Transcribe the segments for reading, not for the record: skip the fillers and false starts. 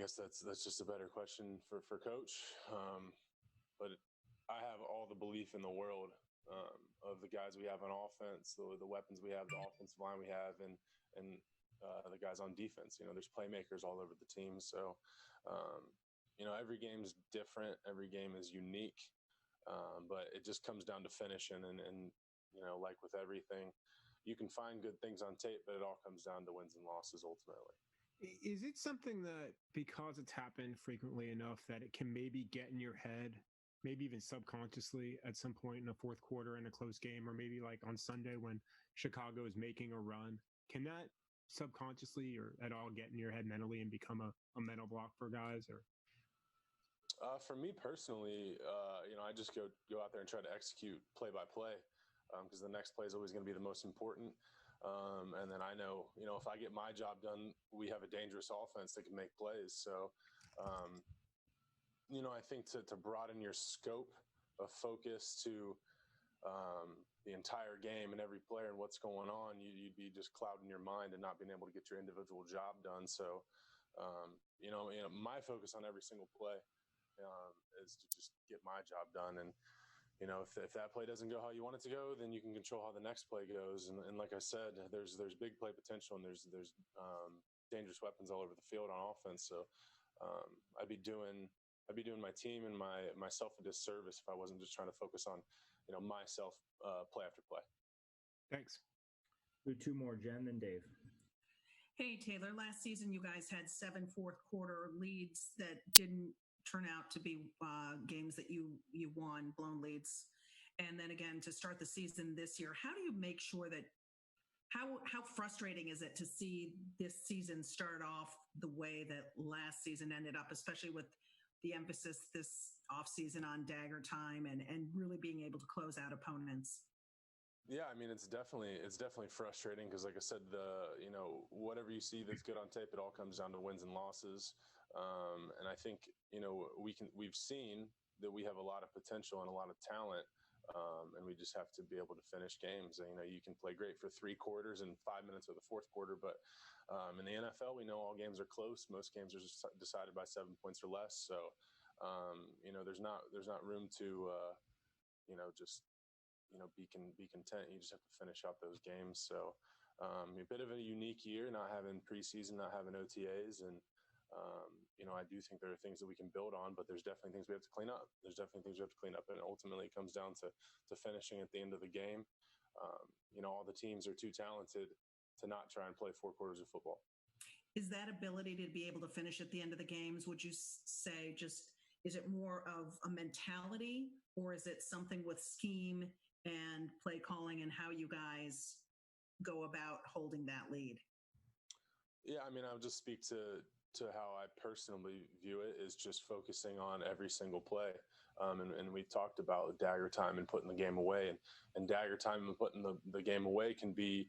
guess that's just a better question for Coach. But I have all the belief in the world of the guys we have on offense, the weapons we have, the offensive line we have, and the guys on defense. There's playmakers all over the team. So, every game is different. Every game is unique. But it just comes down to finishing. And like with everything, you can find good things on tape, but it all comes down to wins and losses ultimately. Is it something that, because it's happened frequently enough, that it can maybe get in your head, maybe even subconsciously at some point in the fourth quarter in a close game, or maybe like on Sunday when Chicago is making a run? Can that subconsciously or at all get in your head mentally and become a mental block for guys? Or for me personally, I just go out there and try to execute play by play, because the next play is always going to be the most important. And then I know, if I get my job done, we have a dangerous offense that can make plays. So, I think to broaden your scope of focus to the entire game and every player and what's going on, you'd be just clouding your mind and not being able to get your individual job done. So, my focus on every single play is to just get my job done. And if that play doesn't go how you want it to go, then you can control how the next play goes. And like I said, there's big play potential, and there's dangerous weapons all over the field on offense. So I'd be doing my team and myself a disservice if I wasn't just trying to focus on myself play after play. Thanks. Do two more, Jen, then Dave. Hey, Taylor, last season you guys had 7 fourth quarter leads that didn't turn out to be games that you won, blown leads. And then again, to start the season this year, how do you make sure that, how frustrating is it to see this season start off the way that last season ended up, especially with the emphasis this offseason on dagger time and really being able to close out opponents? Yeah, I mean, it's definitely frustrating because, like I said, whatever you see that's good on tape, it all comes down to wins and losses. And I think, we've seen that we have a lot of potential and a lot of talent, and we just have to be able to finish games. And, you can play great for 3 quarters and 5 minutes of the fourth quarter, but in the NFL, we know all games are close. Most games are just decided by 7 points or less. So, there's not room to, just be content. You just have to finish out those games. So a bit of a unique year, not having preseason, not having OTAs. And, I do think there are things that we can build on, but there's definitely things we have to clean up. And ultimately it comes down to finishing at the end of the game. All the teams are too talented to not try and play 4 quarters of football. Is that ability to be able to finish at the end of the games, would you say is it more of a mentality, or is it something with scheme and play calling and how you guys go about holding that lead? Yeah, I mean, I'll just speak to how I personally view it, is just focusing on every single play. And we talked about dagger time and putting the game away, and dagger time and putting the game away can be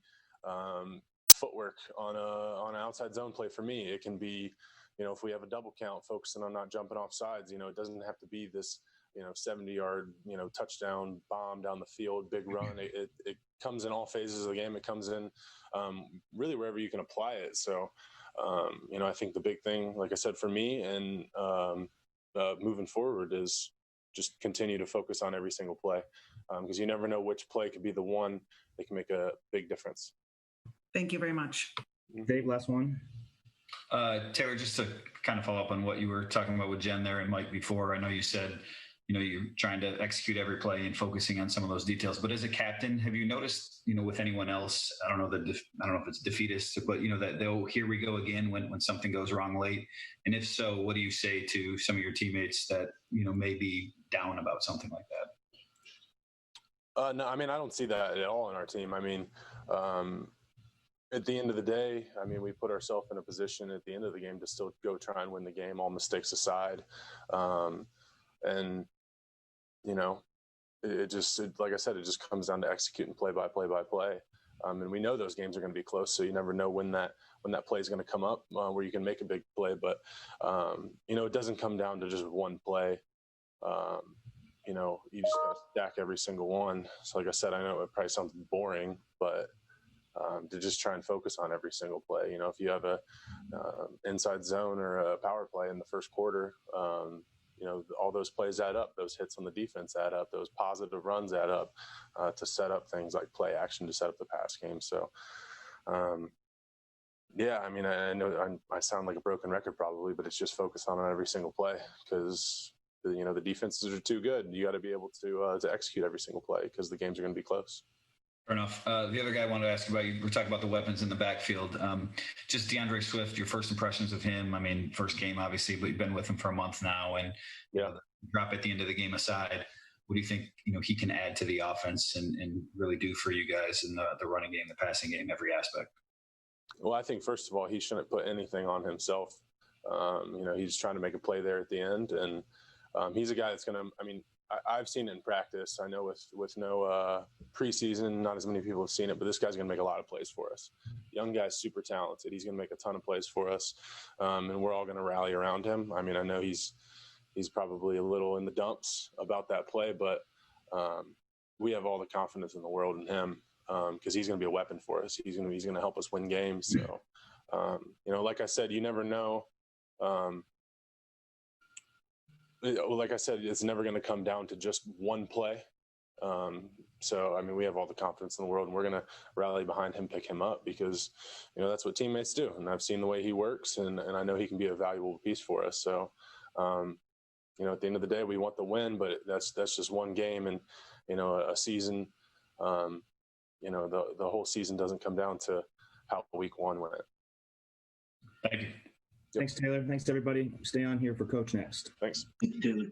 footwork on an outside zone play. For me, it can be, if we have a double count, focusing on not jumping off sides. It doesn't have to be this 70-yard, touchdown bomb down the field, big run. It comes in all phases of the game. It comes in really wherever you can apply it. So, I think the big thing, like I said, for me and moving forward is just continue to focus on every single play, because you never know which play could be the one that can make a big difference. Thank you very much. Dave, last one. Taylor, just to kind of follow up on what you were talking about with Jen there and Mike before, I know you said, you're trying to execute every play and focusing on some of those details. But as a captain, have you noticed, with anyone else, I don't know if it's defeatist, but, that here we go again when something goes wrong late? And if so, what do you say to some of your teammates that, may be down about something like that? No, I mean, I don't see that at all in our team. I mean, at the end of the day, I mean, we put ourselves in a position at the end of the game to still go try and win the game, all mistakes aside. And, like I said, it just comes down to executing play by play. And we know those games are going to be close, so you never know when that play is going to come up where you can make a big play. But, it doesn't come down to just one play. You just got to stack every single one. So like I said, I know it probably sounds boring, but to just try and focus on every single play. You know, if you have a inside zone or a power play in the first quarter, you know, all those plays add up. Those hits on the defense add up. Those positive runs add up to set up things like play action to set up the pass game. So, yeah, I mean, I know I sound like a broken record probably, but it's just focus on every single play because, you know, the defenses are too good. You got to be able to execute every single play because the games are going to be close. Fair enough. The other guy I wanted to ask about, you were talking about the weapons in the backfield. Just DeAndre Swift, your first impressions of him. I mean, first game, obviously, but you've been with him for a month now. And yeah, the drop at the end of the game aside, what do you think, you know, he can add to the offense and really do for you guys in the running game, the passing game, every aspect? Well, I think, first of all, he shouldn't put anything on himself. You know, he's trying to make a play there at the end. And he's a guy that's going to, I mean, I've seen it in practice. I know with no preseason, not as many people have seen it, but this guy's going to make a lot of plays for us. Young guy's super talented. He's going to make a ton of plays for us, and we're all going to rally around him. I mean, I know he's probably a little in the dumps about that play, but we have all the confidence in the world in him because he's going to be a weapon for us. He's going to help us win games. So, you know, like I said, you never know. Like I said, it's never going to come down to just one play. So, I mean, we have all the confidence in the world, and we're going to rally behind him, pick him up because, you know, that's what teammates do. And I've seen the way he works, and I know he can be a valuable piece for us. So, you know, at the end of the day, we want the win, but that's just one game and, you know, a season. You know, the whole season doesn't come down to how week one went. Thank you. Thanks, Taylor. Thanks, everybody. Stay on here for Coach Next. Thanks. Thank you, Taylor.